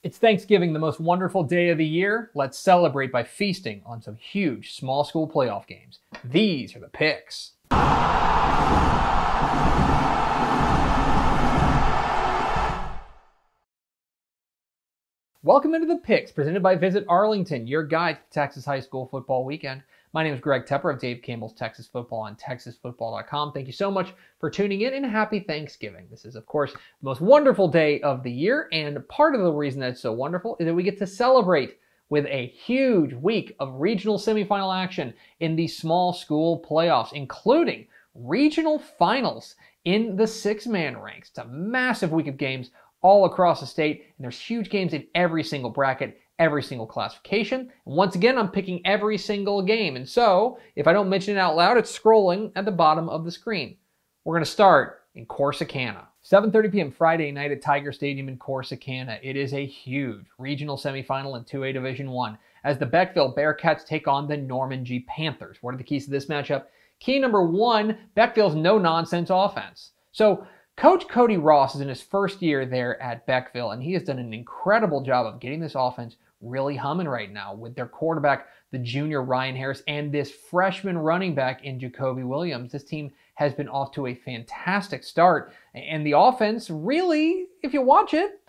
It's Thanksgiving, the most wonderful day of the year. Let's celebrate by feasting on some huge small school playoff games. These are the picks. Welcome into the picks presented by Visit Arlington, your guide to Texas high school football weekend. My name is Greg Tepper of Dave Campbell's Texas Football on TexasFootball.com. Thank you so much for tuning in and happy Thanksgiving. This is, of course, the most wonderful day of the year, and part of the reason that it's so wonderful is that we get to celebrate with a huge week of regional semifinal action in the small school playoffs, including regional finals in the six-man ranks. It's a massive week of games all across the state, and there's huge games in every single bracket, every single classification. And once again, I'm picking every single game. And so, if I don't mention it out loud, it's scrolling at the bottom of the screen. We're going to start in Corsicana. 7:30 p.m. Friday night at Tiger Stadium in Corsicana. It is a huge regional semifinal in 2A Division I as the Beckville Bearcats take on the Norman G. Panthers. What are the keys to this matchup? Key number one, Beckville's no-nonsense offense. So, Coach Cody Ross is in his first year there at Beckville, and he has done an incredible job of getting this offense really humming right now with their quarterback, the junior Ryan Harris, and this freshman running back in Jacoby Williams. This team has been off to a fantastic start, and the offense really, if you watch it,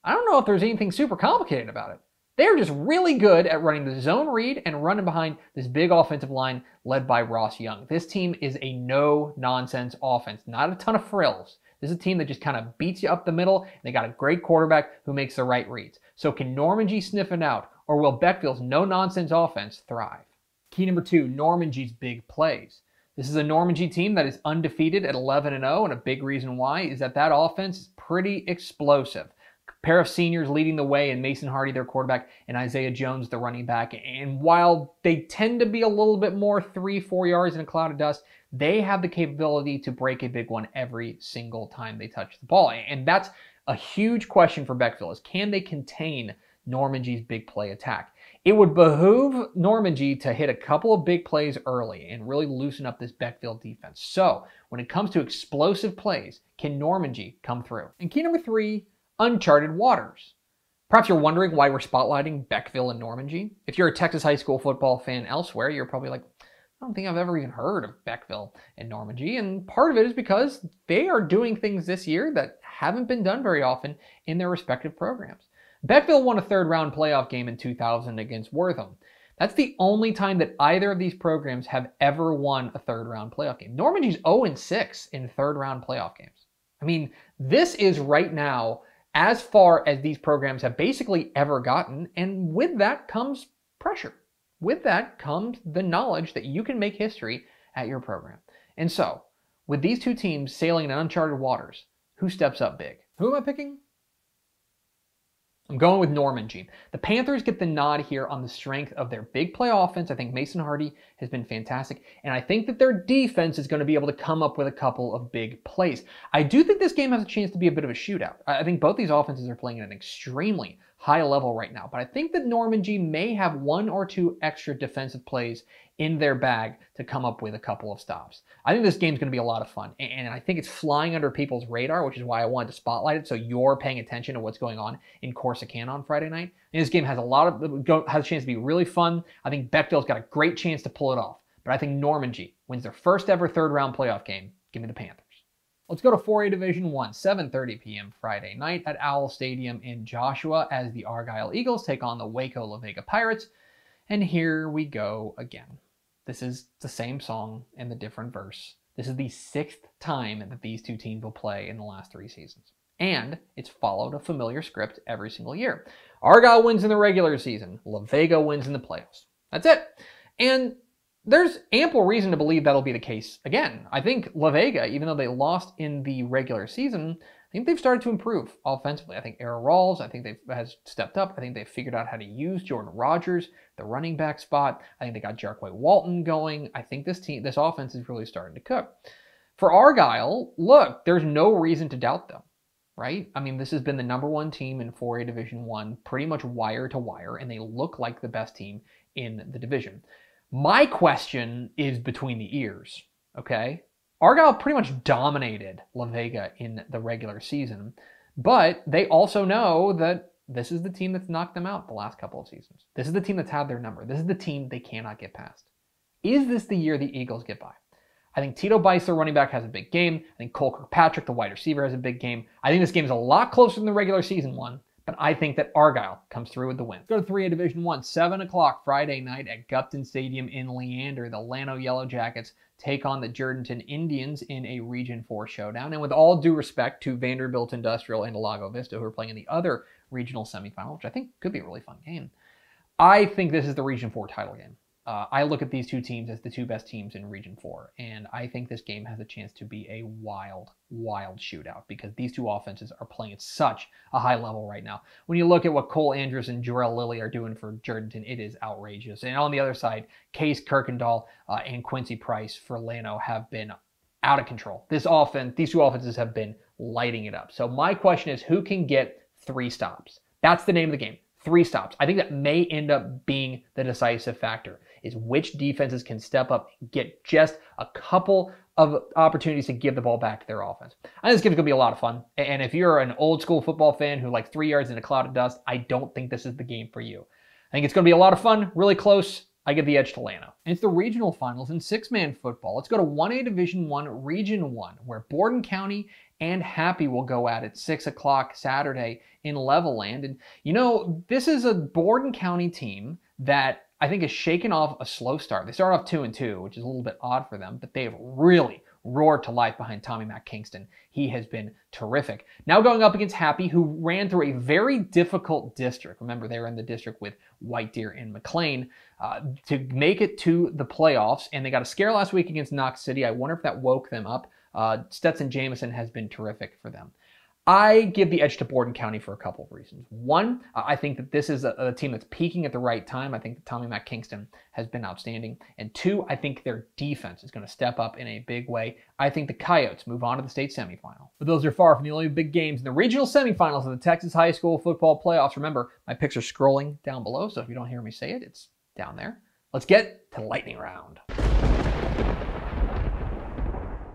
I don't know if there's anything super complicated about it. They're just really good at running the zone read and running behind this big offensive line led by Ross Young. This team is a no-nonsense offense, not a ton of frills. This is a team that just kind of beats you up the middle, and they got a great quarterback who makes the right reads. So can Norman G sniff it out, or will Beckville's no-nonsense offense thrive? Key number two, Norman G's big plays. This is a Norman G team that is undefeated at 11-0, and a big reason why is that offense is pretty explosive. A pair of seniors leading the way in Mason Hardy, their quarterback, and Isaiah Jones, the running back. And while they tend to be a little bit more 3-4 yards in a cloud of dust, they have the capability to break a big one every single time they touch the ball. And that's a huge question for Beckville is can they contain Norman G's big play attack? It would behoove Norman G to hit a couple of big plays early and really loosen up this Beckville defense. So when it comes to explosive plays, can Norman G come through? And key number three, uncharted waters. Perhaps you're wondering why we're spotlighting Beckville and Norman G. If you're a Texas high school football fan elsewhere, you're probably like, I don't think I've ever even heard of Beckville and Norman G. And part of it is because they are doing things this year that haven't been done very often in their respective programs. Beckville won a third-round playoff game in 2000 against Wortham. That's the only time that either of these programs have ever won a third-round playoff game. Norman G's 0-6 in third-round playoff games. I mean, this is right now as far as these programs have basically ever gotten, and with that comes pressure. With that comes the knowledge that you can make history at your program. And so, with these two teams sailing in uncharted waters, who steps up big? Who am I picking? I'm going with Norman G. The Panthers get the nod here on the strength of their big play offense. I think Mason Hardy has been fantastic, and I think that their defense is going to be able to come up with a couple of big plays. I do think this game has a chance to be a bit of a shootout. I think both these offenses are playing at an extremely high level right now, but I think that Norman G may have one or two extra defensive plays in their bag to come up with a couple of stops. I think this game's going to be a lot of fun, and I think it's flying under people's radar, which is why I wanted to spotlight it so you're paying attention to what's going on in Corsicana on Friday night. And this game has has a chance to be really fun. I think Beckville's got a great chance to pull it off, but I think Norman G wins their first ever third-round playoff game. Give me the Panthers. Let's go to 4A Division I, 7:30 p.m. Friday night at Owl Stadium in Joshua as the Argyle Eagles take on the Waco La Vega Pirates. And here we go again. This is the same song and the different verse. This is the sixth time that these two teams will play in the last 3 seasons. And it's followed a familiar script every single year. Argyle wins in the regular season. La Vega wins in the playoffs. That's it. And there's ample reason to believe that'll be the case again. I think La Vega, even though they lost in the regular season, I think they've started to improve offensively. I think Era Rawls, has stepped up. I think they've figured out how to use Jordan Rogers, the running back spot. I think they got Jarquay Walton going. I think this offense is really starting to cook. For Argyle, look, there's no reason to doubt them, right? I mean, this has been the #1 team in 4A Division I, pretty much wire to wire, and they look like the best team in the division. My question is between the ears, okay? Argyle pretty much dominated La Vega in the regular season, but they also know that This is the team that's knocked them out the last couple of seasons. This is the team that's had their number. This is the team they cannot get past. Is this the year the Eagles get by? I think Tito Bice, their running back, has a big game. I think Cole Kirkpatrick, the wide receiver, has a big game. I think this game is a lot closer than the regular season one, but I think that Argyle comes through with the win. Let's go to 3A Division 1, 7 o'clock Friday night at Gupton Stadium in Leander. The Llano Yellow Jackets take on the Jourdanton Indians in a Region 4 showdown. And with all due respect to Vanderbilt Industrial and Lago Vista, who are playing in the other regional semifinal, which I think could be a really fun game, I think this is the Region 4 title game. I look at these two teams as the two best teams in Region 4, and I think this game has a chance to be a wild, wild shootout because these two offenses are playing at such a high level right now. When you look at what Cole Andrews and Jarrell Lilly are doing for Jourdanton, it is outrageous. And on the other side, Case Kirkendall and Quincy Price for Llano have been out of control. These two offenses have been lighting it up. So my question is, who can get 3 stops? That's the name of the game. 3 stops. I think that may end up being the decisive factor, is which defenses can step up and get just a couple of opportunities to give the ball back to their offense. I think this game's going to be a lot of fun. And if you're an old school football fan who likes 3 yards in a cloud of dust, I don't think this is the game for you. I think it's going to be a lot of fun, really close. I give the edge to Llano. And it's the regional finals in 6-man football. Let's go to 1A Division 1, Region 1, where Borden County and Happy will go at 6 o'clock Saturday in Levelland. And, you know, this is a Borden County team that I think has shaken off a slow start. They started off 2-2, which is a little bit odd for them, but they have really roared to life behind Tommy Mac Kingston. He has been terrific. Now going up against Happy, who ran through a very difficult district. Remember, they were in the district with White Deer and McLean to make it to the playoffs, and they got a scare last week against Knox City. I wonder if that woke them up. Stetson Jamison has been terrific for them. I give the edge to Borden County for a couple of reasons. One, I think that this is a team that's peaking at the right time. I think that Tommy Mac Kingston has been outstanding. And 2, I think their defense is going to step up in a big way. I think the Coyotes move on to the state semifinal. But those are far from the only big games in the regional semifinals of the Texas High School football playoffs. Remember, my picks are scrolling down below, so if you don't hear me say it, it's down there. Let's get to lightning round.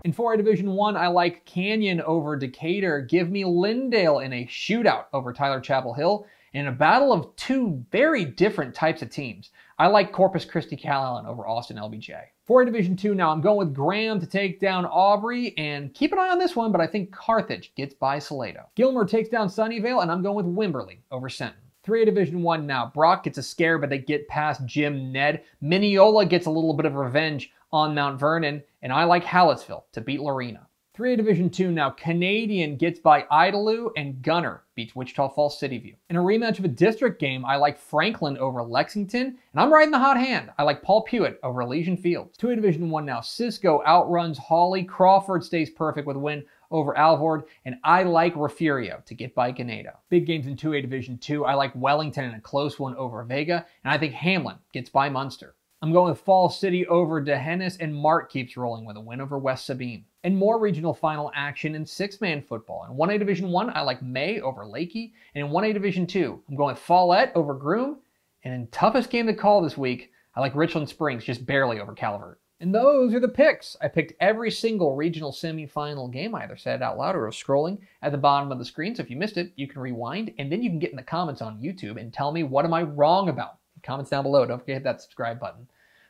In 4A Division 1, I like Canyon over Decatur. Give me Lindale in a shootout over Tyler Chapel Hill. In a battle of 2 very different types of teams, I like Corpus Christi Calallen over Austin LBJ. 4A Division 2 now, I'm going with Graham to take down Aubrey, and keep an eye on this one, but I think Carthage gets by Salado. Gilmer takes down Sunnyvale, and I'm going with Wimberley over Senton. 3A Division 1 now. Brock gets a scare, but they get past Jim Ned. Mineola gets a little bit of revenge on Mount Vernon, and I like Hallettsville to beat Lorena. 3A Division 2 now. Canadian gets by Idalou, and Gunner beats Wichita Falls City View. In a rematch of a district game, I like Franklin over Lexington, and I'm riding the hot hand. I like Paul Pewitt over Elysian Fields. 2A Division 1 now. Cisco outruns Hawley. Crawford stays perfect with a win over Alvord, and I like Refugio to get by Ganado. Big games in 2A Division 2. I like Wellington in a close one over Vega, and I think Hamlin gets by Munster. I'm going with Falls City over D'Hanis, and Mart keeps rolling with a win over West Sabine. And more regional final action in 6-man football. In 1A Division 1, I like May over Lakey, and in 1A Division 2, I'm going with Follette over Groom, and in toughest game to call this week, I like Richland Springs just barely over Calvert. And those are the picks. I picked every single regional semifinal game. I either said it out loud or was scrolling at the bottom of the screen. So if you missed it, you can rewind, and then you can get in the comments on YouTube and tell me what am I wrong about. Comments down below. Don't forget to hit that subscribe button.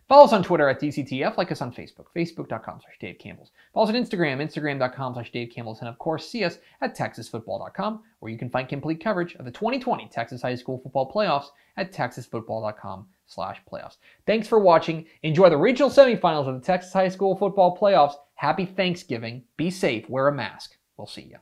Follow us on Twitter at DCTF. Like us on Facebook, facebook.com/Dave Campbells. Follow us on Instagram, instagram.com/Dave Campbells. And of course, see us at texasfootball.com, where you can find complete coverage of the 2020 Texas High School Football Playoffs at texasfootball.com/playoffs. Thanks for watching. Enjoy the regional semifinals of the Texas High School Football Playoffs. Happy Thanksgiving. Be safe. Wear a mask. We'll see you.